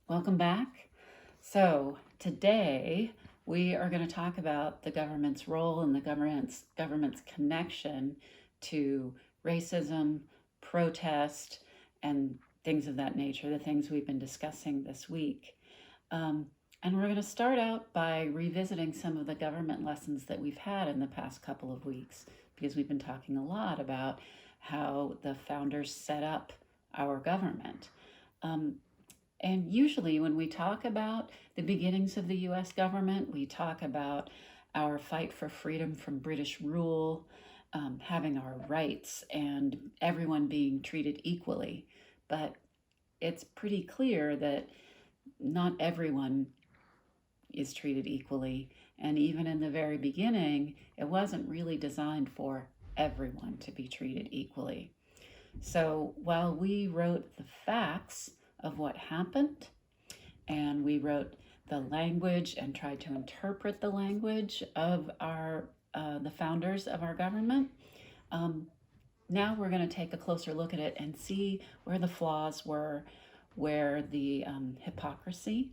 Welcome back. So today we are going to talk about the government's role and the government's connection to racism, protest, and things of that nature, the things we've been discussing this week. Um, and we're going to start out by revisiting some of the government lessons that we've had in the past couple of weeks, because we've been talking a lot about how the founders set up our government. Um, and usually, when we talk about the beginnings of the US government, we talk about our fight for freedom from British rule, having our rights, and everyone being treated equally. But it's pretty clear that not everyone is treated equally. And even in the very beginning, it wasn't really designed for everyone to be treated equally. So while we wrote the facts of what happened, and we wrote the language and tried to interpret the language of the founders of our government, now we're going to take a closer look at it and see where the flaws were, where the hypocrisy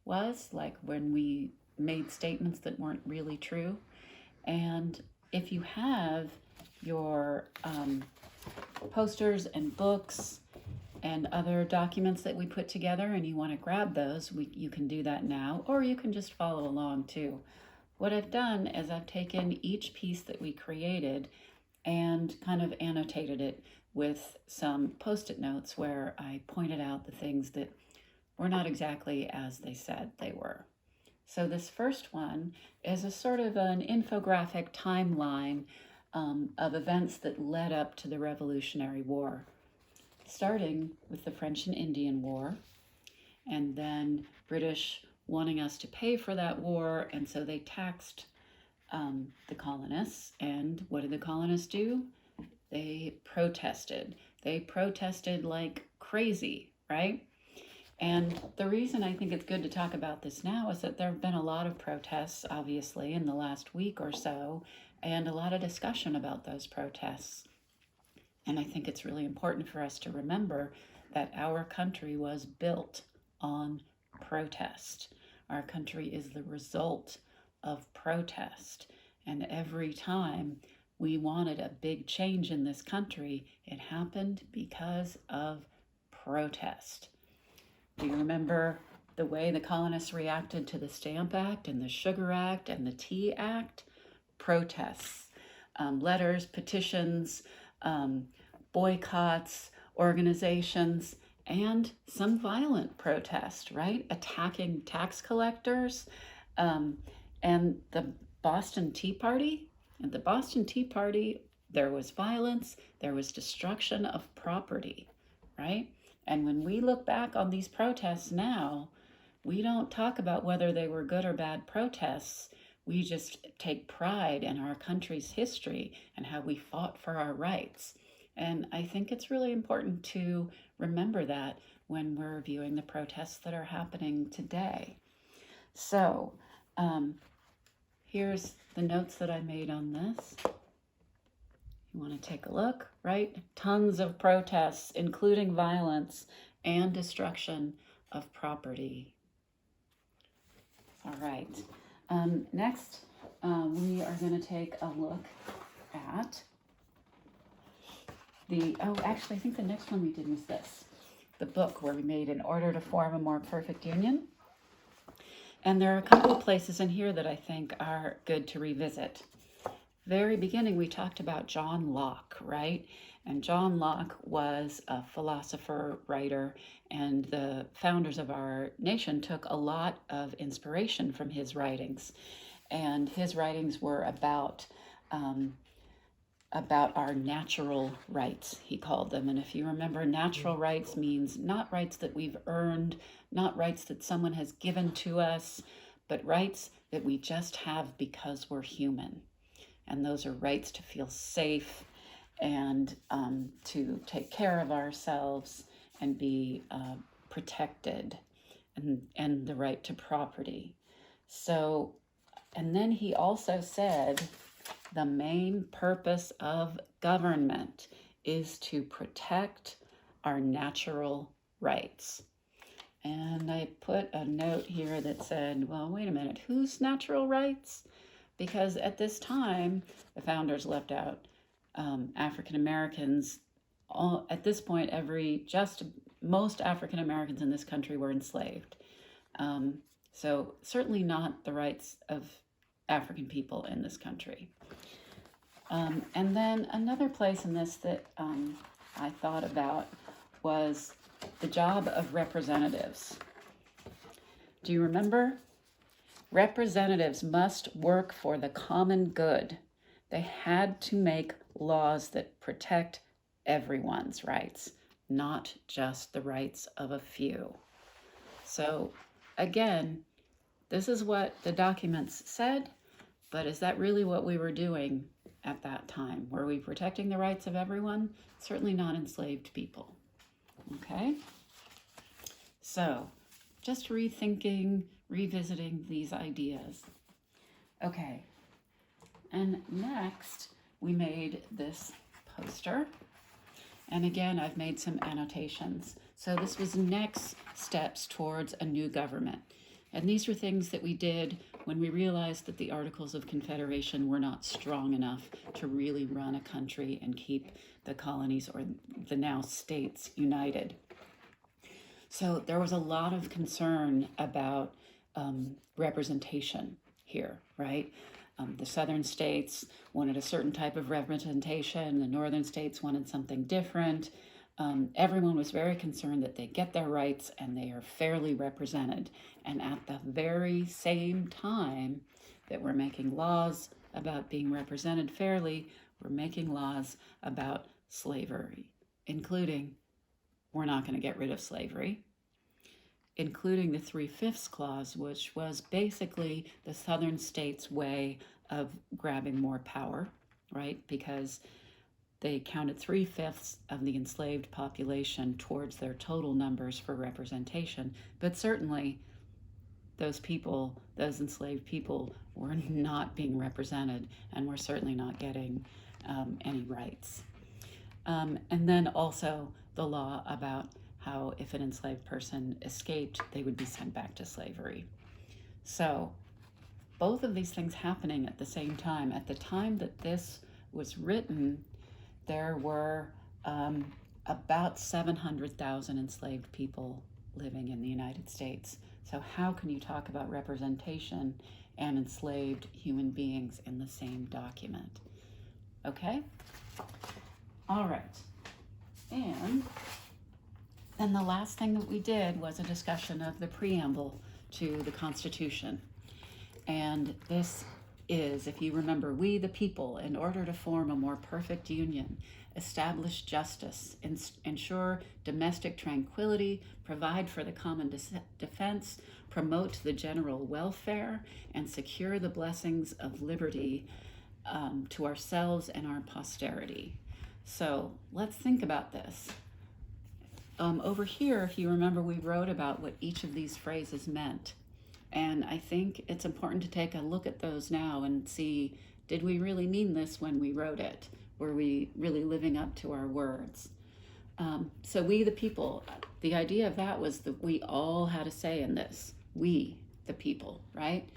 was, like when we made statements that weren't really true. And if you have your posters and books and other documents that we put together and you want to grab those, you can do that now, or you can just follow along too. What I've done is I've taken each piece that we created and kind of annotated it with some post-it notes where I pointed out the things that were not exactly as they said they were. So this first one is a sort of an infographic timeline of events that led up to the Revolutionary War, starting with the French and Indian War, and then British wanting us to pay for that war, and so they taxed the colonists. And what did the colonists do? They protested. They protested like crazy, right? And the reason I think it's good to talk about this now is that there have been a lot of protests, obviously, in the last week or so, and a lot of discussion about those protests. And I think it's really important for us to remember that our country was built on protest. Our country is the result of protest. And every time we wanted a big change in this country, it happened because of protest. Do you remember the way the colonists reacted to the Stamp Act and the Sugar Act and the Tea Act? Protests, letters, petitions, boycotts, organizations, and some violent protest, right? Attacking tax collectors. And the Boston Tea Party. At the Boston Tea Party, there was violence, there was destruction of property, right? And when we look back on these protests now, we don't talk about whether they were good or bad protests. We just take pride in our country's history and how we fought for our rights. And I think it's really important to remember that when we're viewing the protests that are happening today. So here's the notes that I made on this. You want to take a look, right? Tons of protests, including violence and destruction of property. All right. Next, we are going to take a look at actually, I think the next one we did was this, the book where we made In Order to Form a More Perfect Union. And there are a couple of places in here that I think are good to revisit. Very beginning, we talked about John Locke, right? And John Locke was a philosopher, writer, and the founders of our nation took a lot of inspiration from his writings. And his writings were about our natural rights, he called them. And if you remember, natural rights means not rights that we've earned, not rights that someone has given to us, but rights that we just have because we're human. And those are rights to feel safe and to take care of ourselves and be protected, and the right to property. So, and then he also said, the main purpose of government is to protect our natural rights. And I put a note here that said, well, wait a minute, whose natural rights? Because at this time, the founders left out African Americans. At this point, most African Americans in this country were enslaved. So certainly not the rights of African people in this country. And then another place in this that I thought about was the job of representatives. Do you remember? Representatives must work for the common good. They had to make laws that protect everyone's rights, not just the rights of a few. So again, this is what the documents said, but is that really what we were doing at that time? Were we protecting the rights of everyone? Certainly not enslaved people. Okay? So, just rethinking, revisiting these ideas. Okay, and next we made this poster. And again, I've made some annotations. So this was next steps towards a new government. And these were things that we did when we realized that the Articles of Confederation were not strong enough to really run a country and keep the colonies, or the now states, united. So there was a lot of concern about representation here, right? The southern states wanted a certain type of representation. The northern states wanted something different. Everyone was very concerned that they get their rights and they are fairly represented. And at the very same time that we're making laws about being represented fairly, we're making laws about slavery, including we're not going to get rid of slavery, including the 3/5 clause, which was basically the southern states' way of grabbing more power, right? Because they counted 3/5 of the enslaved population towards their total numbers for representation. But certainly those people, those enslaved people, were not being represented and were certainly not getting any rights. And then also the law about how if an enslaved person escaped, they would be sent back to slavery. So both of these things happening at the same time. At the time that this was written, there were about 700,000 enslaved people living in the United States. So how can you talk about representation and enslaved human beings in the same document? Okay? All right. And then the last thing that we did was a discussion of the preamble to the Constitution. And this is, if you remember, we the people, in order to form a more perfect union, establish justice, ensure domestic tranquility, provide for the common defense, promote the general welfare, and secure the blessings of liberty to ourselves and our posterity. So let's think about this. Over here, if you remember, we wrote about what each of these phrases meant. And I think it's important to take a look at those now and see, did we really mean this when we wrote it? Were we really living up to our words? So we the people, the idea of that was that we all had a say in this. We the people, right?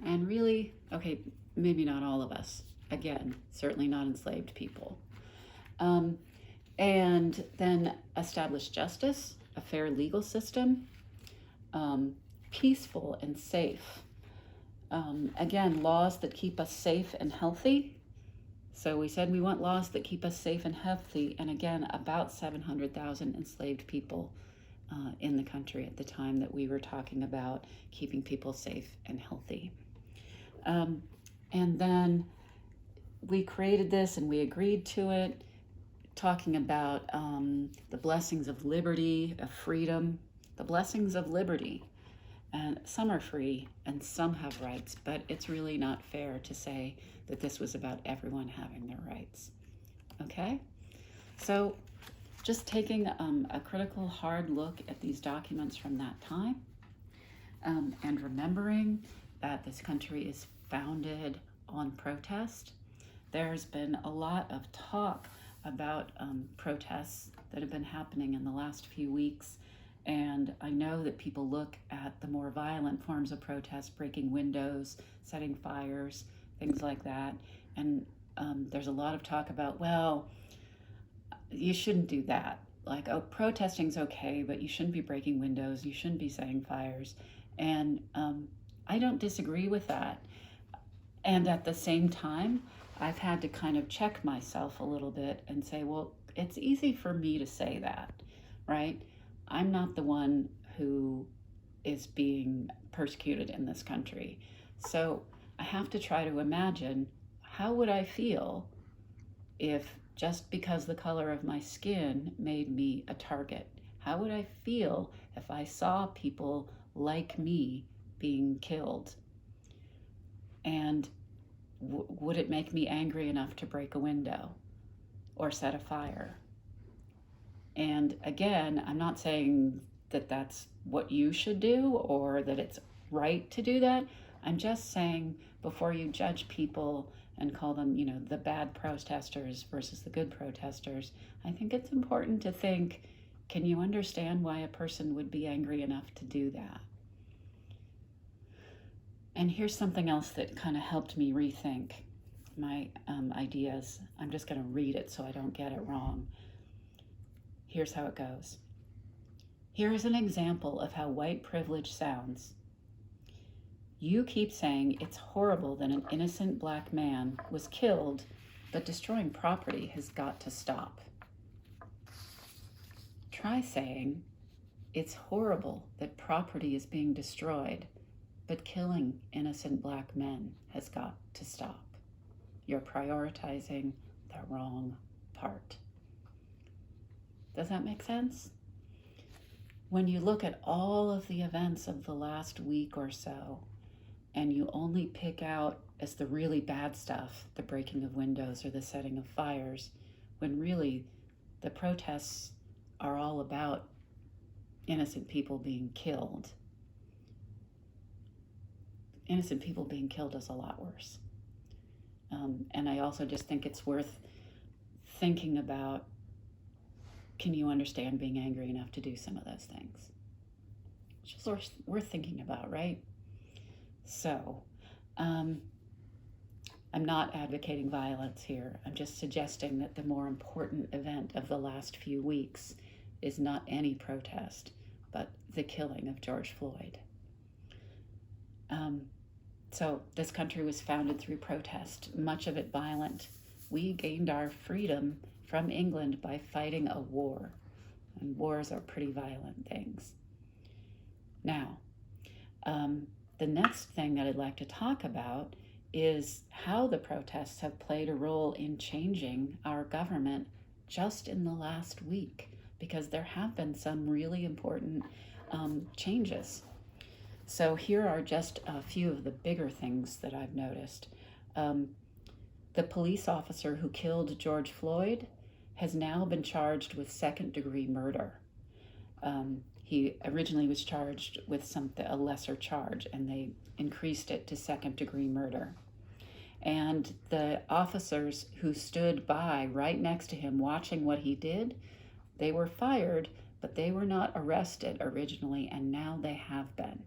And really, okay, maybe not all of us. Again, certainly not enslaved people. And then establish justice, a fair legal system, peaceful and safe. Again, laws that keep us safe and healthy. So we said we want laws that keep us safe and healthy. And again, about 700,000 enslaved people in the country at the time that we were talking about keeping people safe and healthy. And then we created this and we agreed to it, talking about the blessings of liberty, of freedom, the blessings of liberty. And some are free and some have rights, but it's really not fair to say that this was about everyone having their rights. Okay? So just taking a critical, hard look at these documents from that time, and remembering that this country is founded on protest. There's been a lot of talk about protests that have been happening in the last few weeks, And I know that people look at the more violent forms of protest, breaking windows, setting fires, things like that. And there's a lot of talk about, well, you shouldn't do that. Like, oh, protesting's okay, but you shouldn't be breaking windows, you shouldn't be setting fires. And I don't disagree with that. And at the same time, I've had to kind of check myself a little bit and say, well, it's easy for me to say that, right? I'm not the one who is being persecuted in this country. So I have to try to imagine, how would I feel if just because the color of my skin made me a target? How would I feel if I saw people like me being killed? And would it make me angry enough to break a window or set a fire? And again, I'm not saying that that's what you should do or that it's right to do that. I'm just saying, before you judge people and call them, the bad protesters versus the good protesters, I think it's important to think, can you understand why a person would be angry enough to do that? And here's something else that kind of helped me rethink my ideas. I'm just going to read it so I don't get it wrong. Here's how it goes. Here is an example of how white privilege sounds. You keep saying it's horrible that an innocent black man was killed, but destroying property has got to stop. Try saying it's horrible that property is being destroyed, but killing innocent black men has got to stop. You're prioritizing the wrong part. Does that make sense? When you look at all of the events of the last week or so, and you only pick out as the really bad stuff, the breaking of windows or the setting of fires, when really the protests are all about innocent people being killed. Innocent people being killed is a lot worse. And I also just think it's worth thinking about, can you understand being angry enough to do some of those things? It's just worth thinking about, right? So, I'm not advocating violence here. I'm just suggesting that the more important event of the last few weeks is not any protest, but the killing of George Floyd. So this country was founded through protest, much of it violent. We gained our freedom from England by fighting a war, and wars are pretty violent things. Now, the next thing that I'd like to talk about is how the protests have played a role in changing our government just in the last week, because there have been some really important changes. So here are just a few of the bigger things that I've noticed. The police officer who killed George Floyd has now been charged with second-degree murder. He originally was charged with a lesser charge, and they increased it to second-degree murder. And the officers who stood by right next to him watching what he did, they were fired, but they were not arrested originally, and now they have been.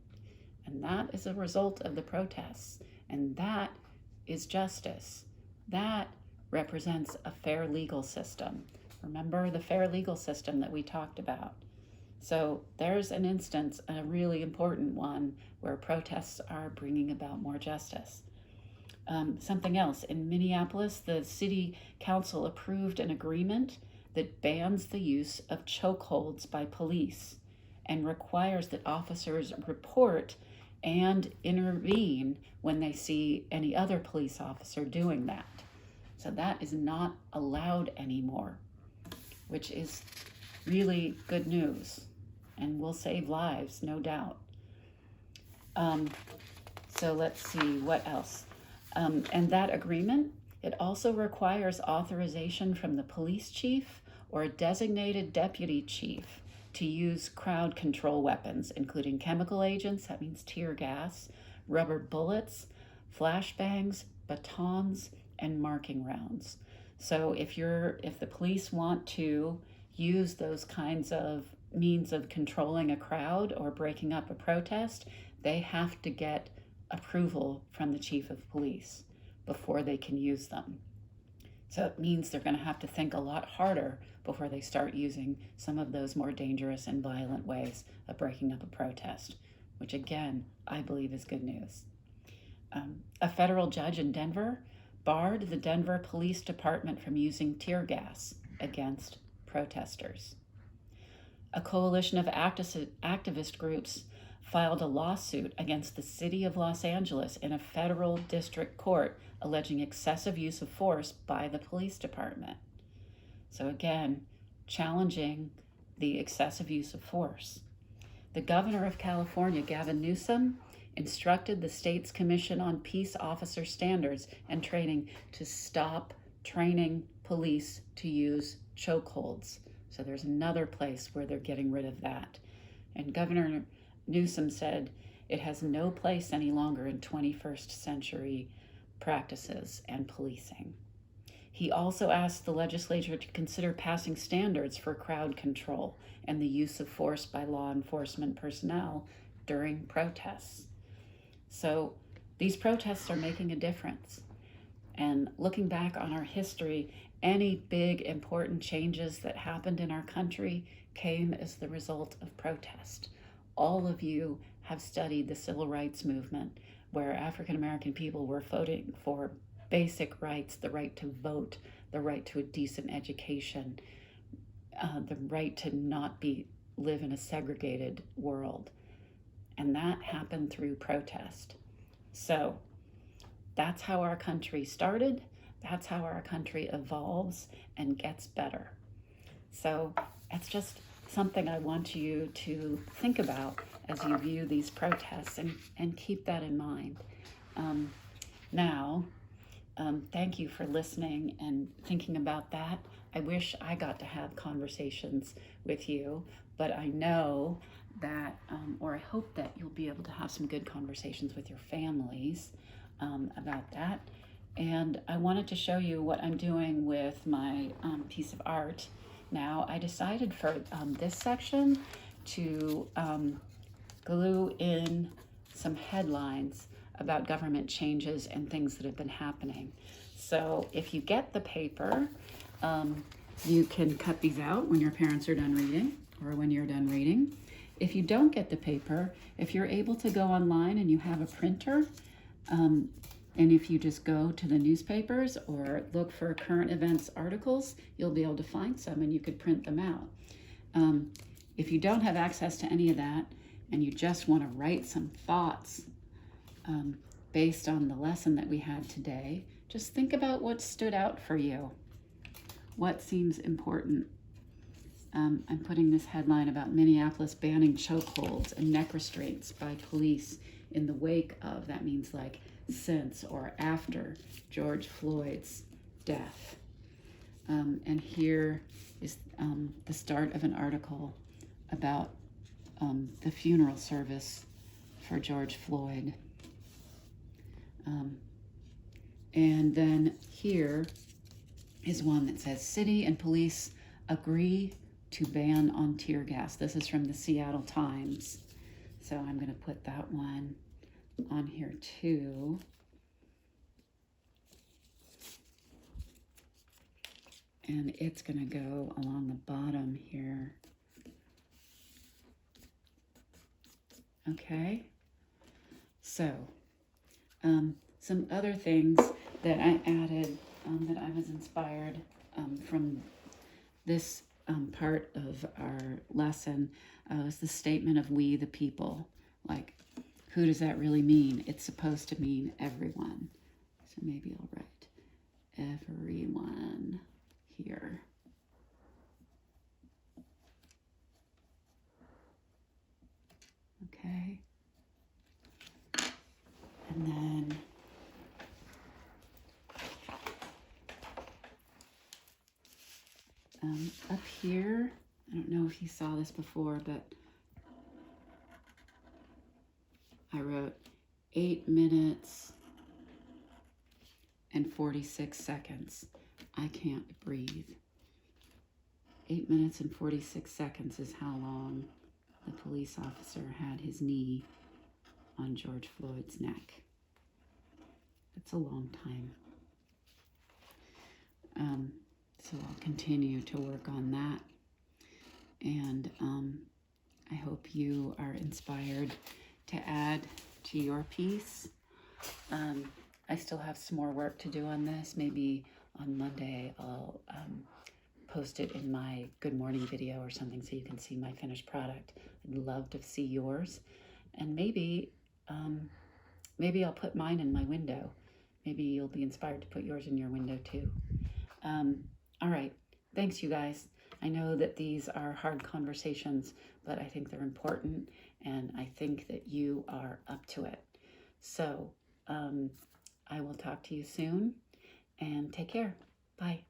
And that is a result of the protests. And that is justice. That represents a fair legal system. Remember the fair legal system that we talked about. So there's an instance, a really important one, where protests are bringing about more justice. Something else, in Minneapolis, the city council approved an agreement that bans the use of chokeholds by police and requires that officers report and intervene when they see any other police officer doing that. So that is not allowed anymore, which is really good news and will save lives, no doubt. So let's see, what else? And that agreement, it also requires authorization from the police chief or a designated deputy chief to use crowd control weapons, including chemical agents, that means tear gas, rubber bullets, flashbangs, batons, and marking rounds. So if the police want to use those kinds of means of controlling a crowd or breaking up a protest, they have to get approval from the chief of police before they can use them. So it means they're going to have to think a lot harder before they start using some of those more dangerous and violent ways of breaking up a protest, which again, I believe is good news. A federal judge in Denver barred the Denver Police Department from using tear gas against protesters. A coalition of activist groups filed a lawsuit against the city of Los Angeles in a federal district court alleging excessive use of force by the police department. So again, challenging the excessive use of force. The governor of California, Gavin Newsom, instructed the state's Commission on Peace Officer Standards and Training to stop training police to use chokeholds. So there's another place where they're getting rid of that. And Governor Newsom said it has no place any longer in 21st century practices and policing. He also asked the legislature to consider passing standards for crowd control and the use of force by law enforcement personnel during protests. So these protests are making a difference. And looking back on our history, any big important changes that happened in our country came as the result of protest. All of you have studied the civil rights movement, where African American people were voting for basic rights, the right to vote, the right to a decent education, the right to not live in a segregated world. And that happened through protest. So that's how our country started. That's how our country evolves and gets better. So it's just something I want you to think about as you view these protests, and keep that in mind. Thank you for listening and thinking about that. I wish I got to have conversations with you, but I know that, or I hope that you'll be able to have some good conversations with your families about that. And I wanted to show you what I'm doing with my piece of art. Now, I decided for this section to glue in some headlines about government changes and things that have been happening. So if you get the paper, you can cut these out when your parents are done reading or when you're done reading. If you don't get the paper, if you're able to go online and you have a printer, and if you just go to the newspapers or look for current events articles, you'll be able to find some and you could print them out. If you don't have access to any of that and you just want to write some thoughts based on the lesson that we had today, just think about what stood out for you. What seems important? I'm putting this headline about Minneapolis banning chokeholds and neck restraints by police in the wake of, that means like since or after George Floyd's death. And here is the start of an article about the funeral service for George Floyd. And then here is one that says, city and police agree to ban on tear gas. This is from the Seattle Times. So I'm going to put that one on here too. And it's going to go along the bottom here. Okay. So, some other things that I added that I was inspired from this part of our lesson was the statement of we the people. Like, who does that really mean? It's supposed to mean everyone. So maybe I'll write everyone here. Okay. And then up here, I don't know if you saw this before, but I wrote 8 minutes and 46 seconds. I can't breathe. 8 minutes and 46 seconds is how long the police officer had his knee on George Floyd's neck. That's a long time. So I'll continue to work on that. And I hope you are inspired to add to your piece. I still have some more work to do on this. Maybe on Monday I'll post it in my good morning video or something so you can see my finished product. I'd love to see yours. And maybe I'll put mine in my window. Maybe you'll be inspired to put yours in your window too. All right. Thanks, you guys. I know that these are hard conversations, but I think they're important, and I think that you are up to it. So I will talk to you soon, and take care. Bye.